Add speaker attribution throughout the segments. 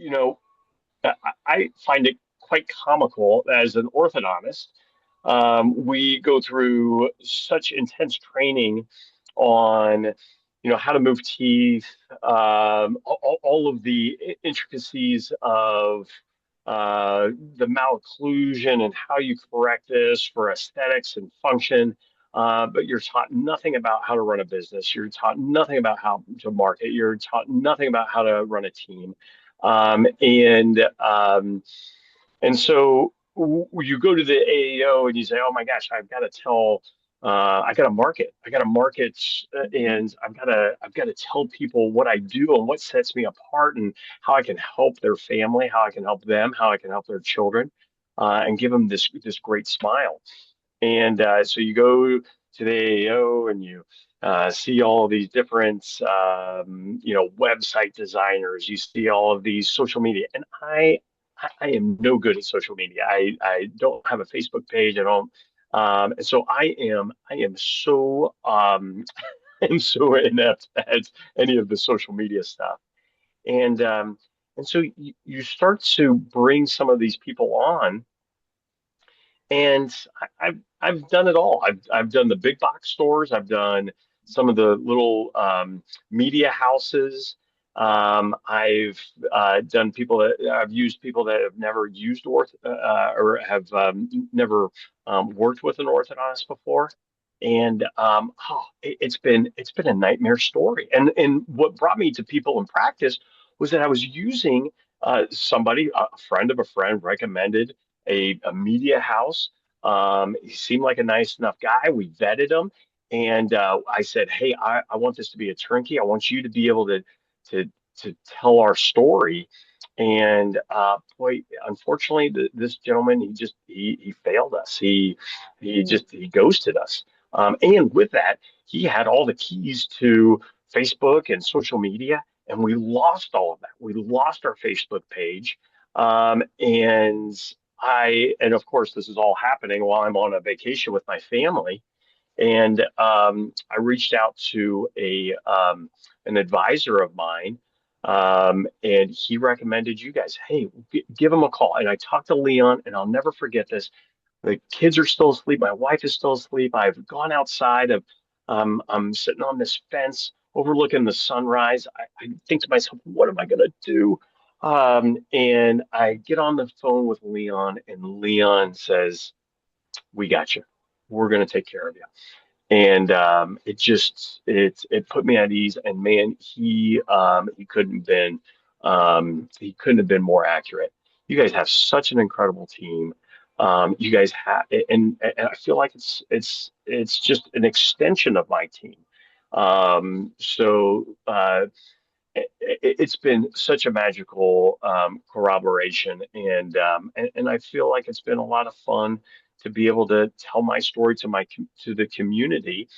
Speaker 1: you know, I find it quite comical as an orthodontist. We go through such intense training on, how to move teeth, all of the intricacies of the malocclusion and how you correct this for aesthetics and function. But you're taught nothing about how to run a business. You're taught nothing about how to market. You're taught nothing about how to run a team. Um, and um, and so you go to the AAO and you say, "Oh my gosh, I got to market. I got to market, and I've got to tell people what I do and what sets me apart, and how I can help their family, how I can help them, how I can help their children, and give them this great smile." And so you go to the AAO and you see all of these different, website designers. You see all of these social media, and I am no good at social media. I don't have a Facebook page. I don't. And so I am so I'm so inept at any of the social media stuff. And so you start to bring some of these people on, and I've done it all. I've done the big box stores. I've done some of the little media houses. I've done people that I've used people that have never used or have never worked with an orthodontist before. And it's been a nightmare story. And what brought me to people in practice was that I was using somebody, a friend of a friend recommended a media house. He seemed like a nice enough guy. We vetted him, and I said, "Hey, I want this to be a turnkey. I want you to be able to to tell our story." And boy, unfortunately, this gentleman, he failed us. He ghosted us. And with that, he had all the keys to Facebook and social media, and we lost all of that. We lost our Facebook page. And of course, this is all happening while I'm on a vacation with my family. And I reached out to an advisor of mine, and he recommended you guys. Hey, give him a call. And I talked to Leon, and I'll never forget this. The kids are still asleep. My wife is still asleep. I've gone outside. I'm sitting on this fence overlooking the sunrise. I think to myself, what am I going to do? And I get on the phone with Leon, and Leon says, "We got you. We're going to take care of you." And it put me at ease. And man, he couldn't have been more accurate. You guys have such an incredible team. You guys have, and I feel like it's just an extension of my team. It's been such a magical corroboration, and I feel like it's been a lot of fun to be able to tell my story to the community,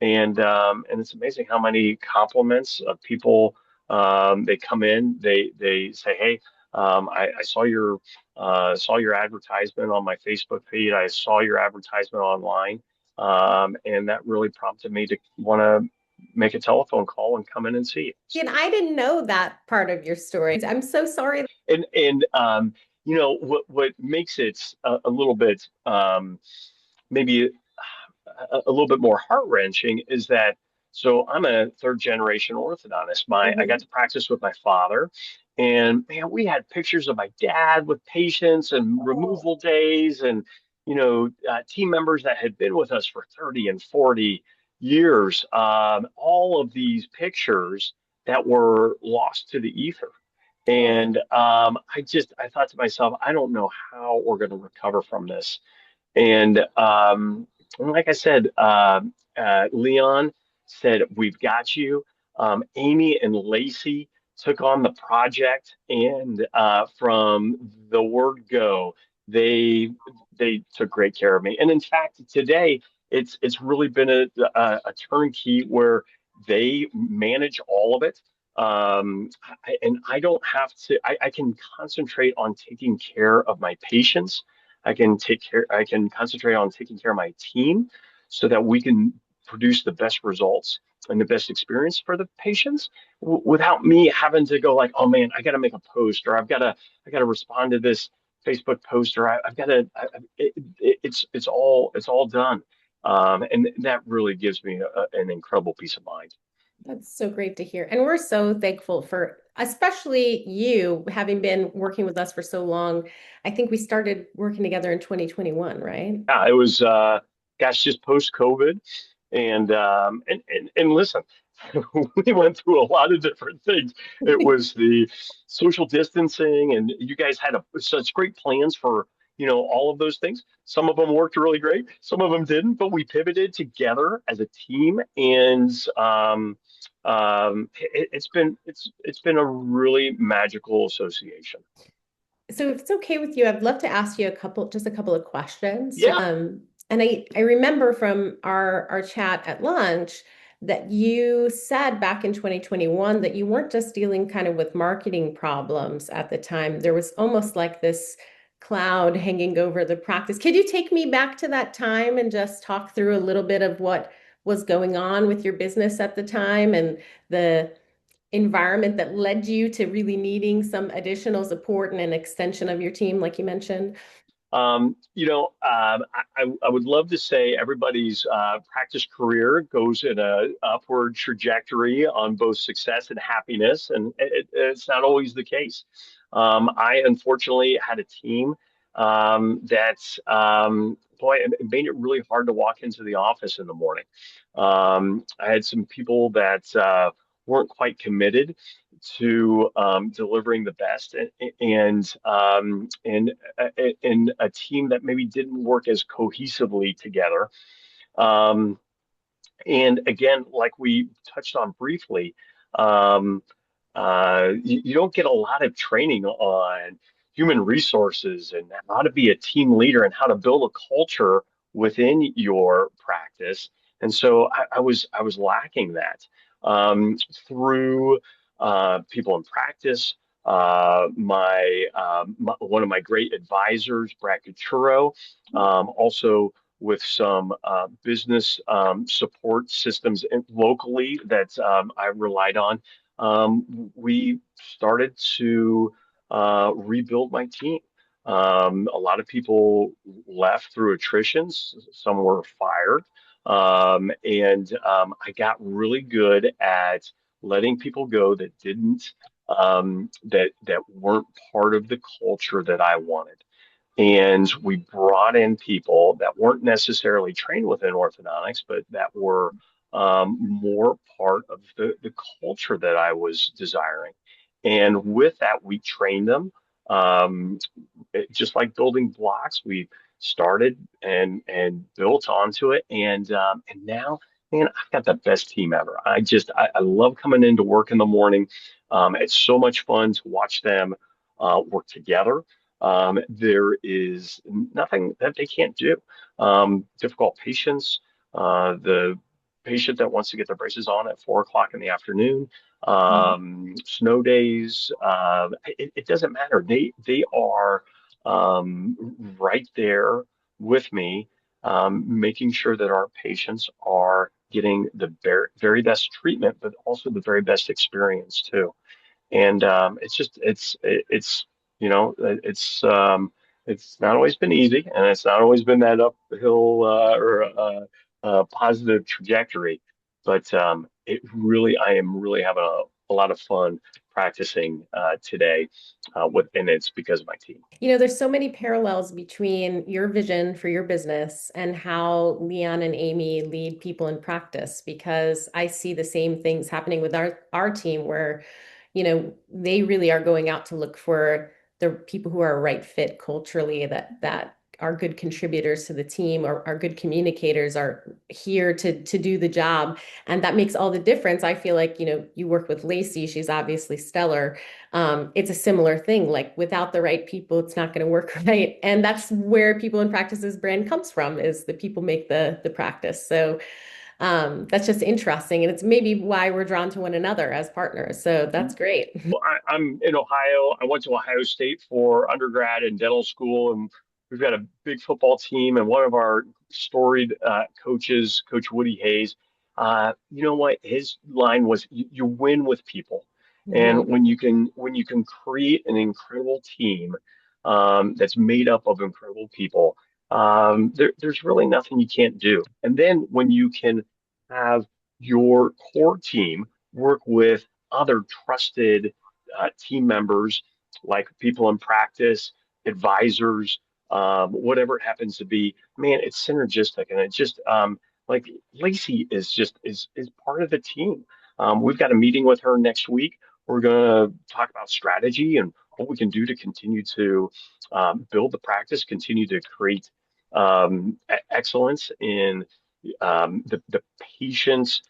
Speaker 1: and it's amazing how many compliments of people, they come in, they say, "Hey, I saw your advertisement on my Facebook feed. I saw your advertisement online, and that really prompted me to want to make a telephone call and come in and see you."
Speaker 2: And I didn't know that part of your story. I'm so sorry.
Speaker 1: What makes it a little bit, maybe a little bit more heart-wrenching is that, so I'm a third generation orthodontist. I got
Speaker 2: Mhm.
Speaker 1: to practice with my father, and man, we had pictures of my dad with patients and removal days, and team members that had been with us for 30 and 40 years. All of these pictures that were lost to the ether.
Speaker 2: Oh.
Speaker 1: And I thought to myself, I don't know how we're going to recover from this. And like I said, Leon said, "We've got you." Amy and Lacey took on the project, and from the word go, they they took great care of me. And in fact, today it's really been a turnkey where they manage all of it. And I don't have to. I can concentrate on taking care of my patients. I can concentrate on taking care of my team so that we can produce the best results. and the best experience for the patients without me having to go like, oh man, I got to make a post, or I got to respond to this Facebook post, or I've got to. It's all done, and that really gives me an incredible peace of mind.
Speaker 2: That's so great to hear. And we're so thankful for, especially you having been working with us for so long. I think we started working together in 2021, right?
Speaker 1: Yeah, it was gosh, just post COVID, and listen, we went through a lot of different things. It was the social distancing, and you guys had such great plans for all of those things. Some of them worked really great, some of them didn't, but we pivoted together as a team, and it's been a really magical association.
Speaker 2: So if it's okay with you, I'd love to ask you just a couple of questions.
Speaker 1: Yeah.
Speaker 2: And I remember from our chat at lunch that you said back in 2021 that you weren't just dealing kind of with marketing problems at the time. There was almost like this cloud hanging over the practice. Could you take me back to that time and just talk through a little bit of what was going on with your business at the time and the environment that led you to really needing some additional support and an extension of your team, like you mentioned?
Speaker 1: I would love to say everybody's practice career goes in a upward trajectory on both success and happiness, and it's not always the case. I unfortunately had a team that, boy, it made it really hard to walk into the office in the morning. I had some people that weren't quite committed to delivering the best, and a team that maybe didn't work as cohesively together. Um, and again, like we touched on briefly, um, you don't get a lot of training on human resources and how to be a team leader and how to build a culture within your practice. And so I was lacking that through people in practice. One of my great advisors, Brad Coturo, also with some business support systems locally that I relied on. We started to rebuild my team. A lot of people left through attritions, some were fired. And I got really good at letting people go that didn't that weren't part of the culture that I wanted. And we brought in people that weren't necessarily trained within orthodontics, but that were more part of the culture that I was desiring. And with that, we trained them. Um, just like building blocks, we started and built onto it. And now, man, I've got the best team ever. I love coming into work in the morning. It's so much fun to watch them work together. There is nothing that they can't do. Difficult patients, the patient that wants to get their braces on at 4 o'clock in the afternoon, snow days, it doesn't matter. They are right there with me, making sure that our patients are getting the very best treatment, but also the very best experience too. And it's it's not always been easy, and it's not always been that uphill or positive trajectory, but I am really having a lot of fun practicing today and it's because of my team.
Speaker 2: You know, there's so many parallels between your vision for your business and how Leon and Amy lead people in practice, because I see the same things happening with our team where, they really are going out to look for the people who are a right fit culturally, that are good contributors to the team, or are good communicators, are here to do the job. And that makes all the difference. I feel like, you work with Lacey, she's obviously stellar. It's a similar thing. Like without the right people, it's not going to work right. And that's where People in Practice's brand comes from, is the people make the practice. So that's just interesting. And it's maybe why we're drawn to one another as partners. So that's great.
Speaker 1: Well, I'm in Ohio. I went to Ohio State for undergrad and dental school, and we've got a big football team. And one of our storied coaches, Coach Woody Hayes, you know what? His line was, you win with people. And
Speaker 2: Mhm.
Speaker 1: when you can create an incredible team that's made up of incredible people, there's really nothing you can't do. And then when you can have your core team work with other trusted team members, like people in practice, advisors, whatever it happens to be, man, it's synergistic, and it just like Lacey is part of the team. We've got a meeting with her next week. We're going to talk about strategy and what we can do to continue to build the practice, continue to create excellence in the patient's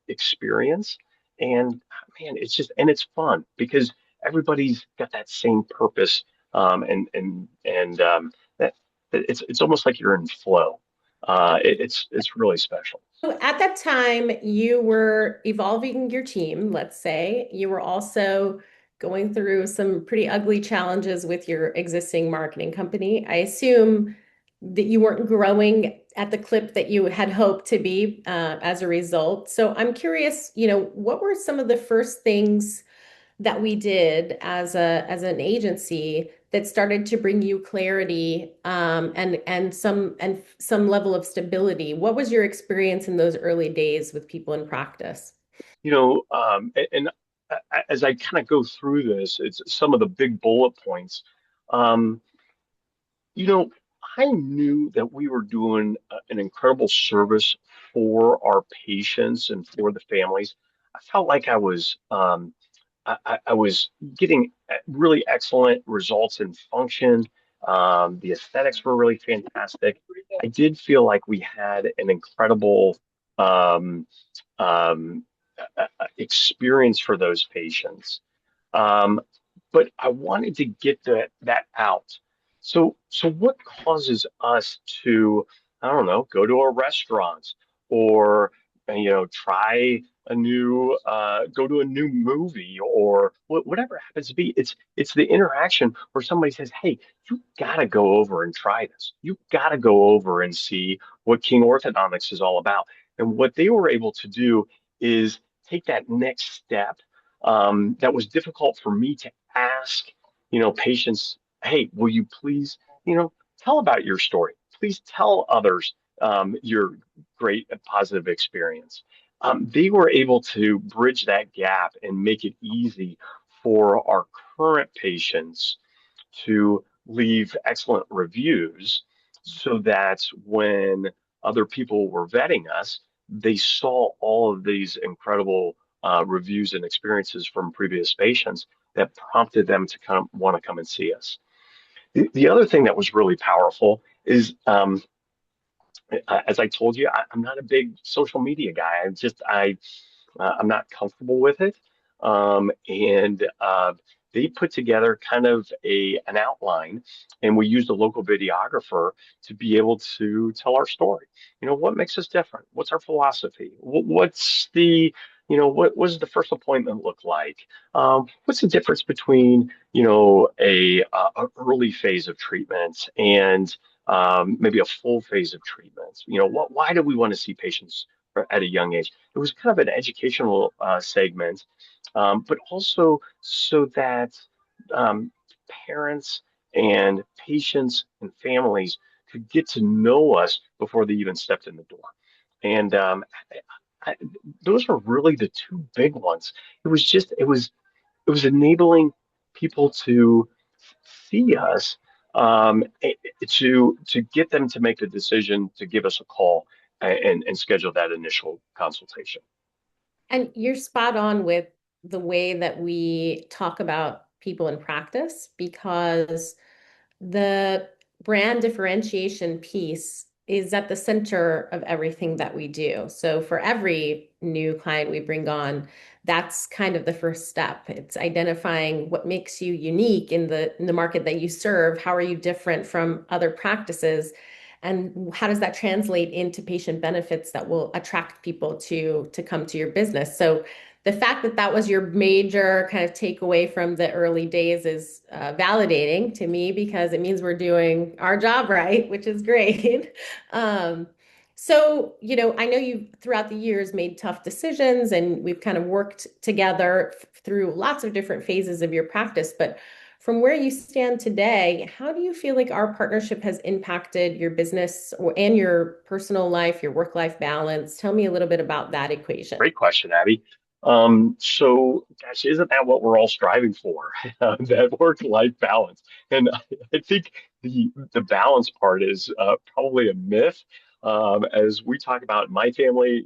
Speaker 1: experience. And man, it's just, and it's fun because everybody's got that same purpose. And that it's almost like you're in flow. It's really special.
Speaker 2: So at that time, you were evolving your team, let's say. You were also going through some pretty ugly challenges with your existing marketing company. I assume that you weren't growing at the clip that you had hoped to be as a result. So I'm curious, what were some of the first things that we did as an agency that started to bring you clarity and some level of stability? What was your experience in those early days with people in practice?
Speaker 1: And as I kind of go through this, it's some of the big bullet points. Um, you know, I knew that we were doing an incredible service for our patients and for the families. I felt like I was getting really excellent results in function. The aesthetics were really fantastic. I did feel like we had an incredible um, um, experience for those patients. Um, but I wanted to get that out. So what causes us to, I don't know, go to a restaurant or try go to a new movie or whatever it happens to be. It's the interaction where somebody says, "Hey, you gotta go over and try this. You gotta go over and see what King Orthodontics is all about." And what they were able to do is take that next step that was difficult for me to ask, patients, "Hey, will you please, tell about your story. Please tell others your great and positive experience." They were able to bridge that gap and make it easy for our current patients to leave excellent reviews so that when other people were vetting us, they saw all of these incredible reviews and experiences from previous patients that prompted them to come want to come and see us. The other thing that was really powerful is, as I told you, I'm not a big social media guy. I'm not comfortable with it. And they put together kind of an outline, and we used a local videographer to be able to tell our story. What makes us different? What's our philosophy? What's what does the first appointment look like? What's the difference between, a early phase of treatment and maybe a full phase of treatment? Why do we want to see patients at a young age? It was kind of an educational segment, but also so that um, parents and patients and families could get to know us before they even stepped in the door. And I, those were really the two big ones. It was enabling people to see us, to get them to make the decision to give us a call and schedule that initial consultation.
Speaker 2: And you're spot on with the way that we talk about people in practice because the brand differentiation piece is at the center of everything that we do. So for every new client we bring on, that's kind of the first step. It's identifying what makes you unique in the market that you serve. How are you different from other practices? And how does that translate into patient benefits that will attract people to come to your business? So the fact that that was your major kind of takeaway from the early days is validating to me because it means we're doing our job right, which is great. Um, So, I know you've throughout the years made tough decisions and we've kind of worked together through lots of different phases of your practice. But from where you stand today, how do you feel like our partnership has impacted your business and your personal life, your work-life balance? Tell me a little bit about that equation.
Speaker 1: Great question, Abby. So, gosh, isn't that what we're all striving for? That work-life balance. And I think the balance part is probably a myth. As we talk about in my family,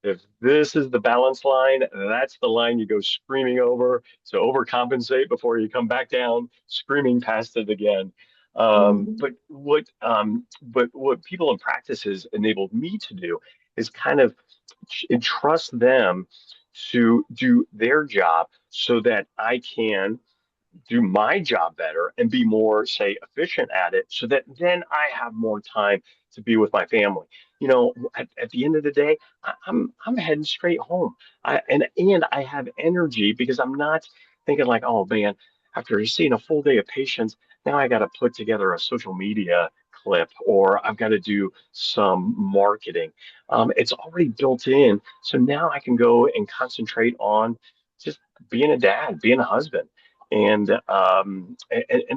Speaker 1: if this is the balance line, that's the line you go screaming over to overcompensate before you come back down, screaming past it again.
Speaker 2: Mhm.
Speaker 1: But what people in practice has enabled me to do is kind of entrust them to do their job so that I can do my job better and be more, say, efficient at it so that then I have more time to be with my family. At the end of the day, I'm heading straight home. And I have energy because I'm not thinking like, oh man, after seeing a full day of patients, now I got to put together a social media clip or I've got to do some marketing. It's already built in. So now I can go and concentrate on just being a dad, being a husband and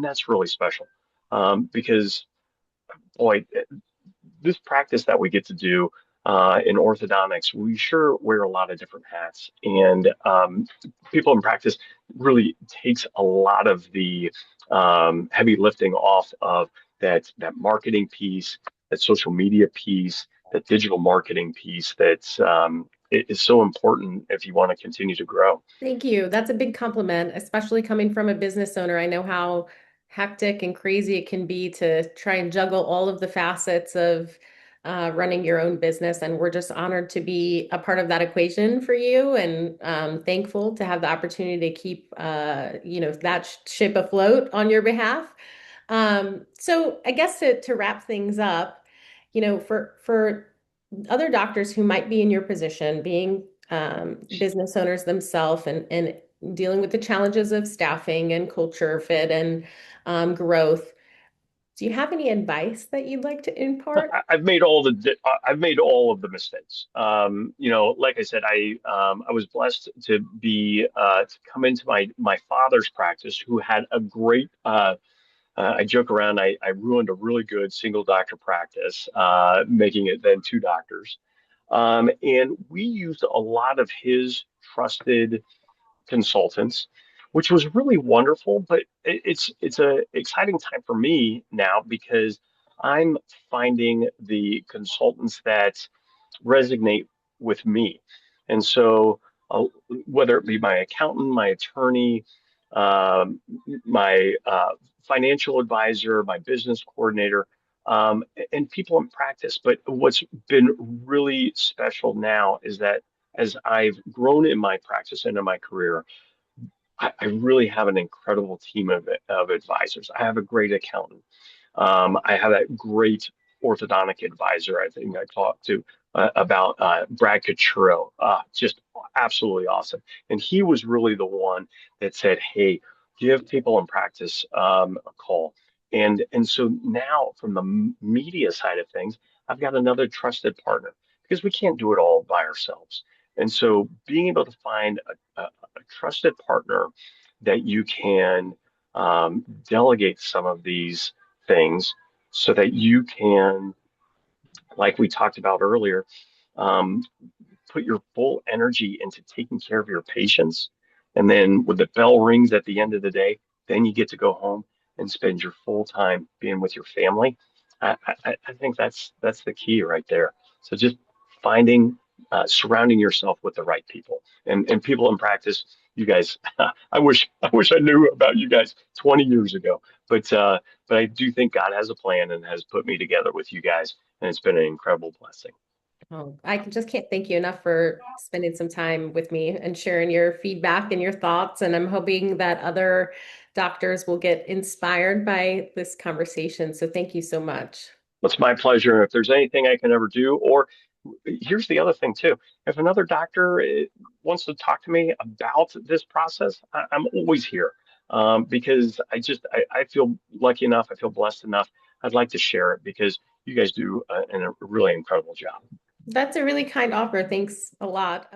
Speaker 1: that's really special because boy, this practice that we get to do in orthodontics, we sure wear a lot of different hats, and people in practice really takes a lot of the heavy lifting off of that marketing piece, that social media piece, that digital marketing piece that is so important if you want to continue to grow.
Speaker 2: Thank you. That's a big compliment, especially coming from a business owner. I know how hectic and crazy it can be to try and juggle all of the facets of running your own business. And we're just honored to be a part of that equation for you and thankful to have the opportunity to keep, that ship afloat on your behalf. So I guess to wrap things up, for other doctors who might be in your position, being business owners themselves and dealing with the challenges of staffing and culture fit and growth. Do you have any advice that you'd like to impart?
Speaker 1: I've made all of the mistakes. Like I said, I was blessed to be to come into my father's practice, who had a great. I joke around. I ruined a really good single doctor practice, making it then two doctors. And we used a lot of his trusted consultants, which was really wonderful. But it's a exciting time for me now because I'm finding the consultants that resonate with me, and so whether it be my accountant, my attorney, um, my financial advisor, my business coordinator. And people in practice. But what's been really special now is that as I've grown in my practice and in my career, I really have an incredible team of advisors. I have a great accountant. I have a great orthodontic advisor. I think I talked to about Brad Cottrell, just absolutely awesome. And he was really the one that said, "Hey, give people in practice a call." And so now, from the media side of things, I've got another trusted partner because we can't do it all by ourselves. And so, being able to find a trusted partner that you can delegate some of these things so that you can, like we talked about earlier, um, put your full energy into taking care of your patients. And then when the bell rings at the end of the day, then you get to go home and spend your full time being with your family. I think that's the key right there. So just finding, surrounding yourself with the right people and people in practice. You guys, I wish I knew about you guys 20 years ago, but I do think God has a plan and has put me together with you guys, and it's been an incredible blessing.
Speaker 2: Oh, just can't thank you enough for spending some time with me and sharing your feedback and your thoughts. And I'm hoping that other doctors will get inspired by this conversation. So thank you so much.
Speaker 1: It's my pleasure. If there's anything I can ever do, or here's the other thing too. If another doctor wants to talk to me about this process, I'm always here because I feel lucky enough, I feel blessed enough. I'd like to share it because you guys do a really incredible job.
Speaker 2: That's a really kind offer. Thanks a lot.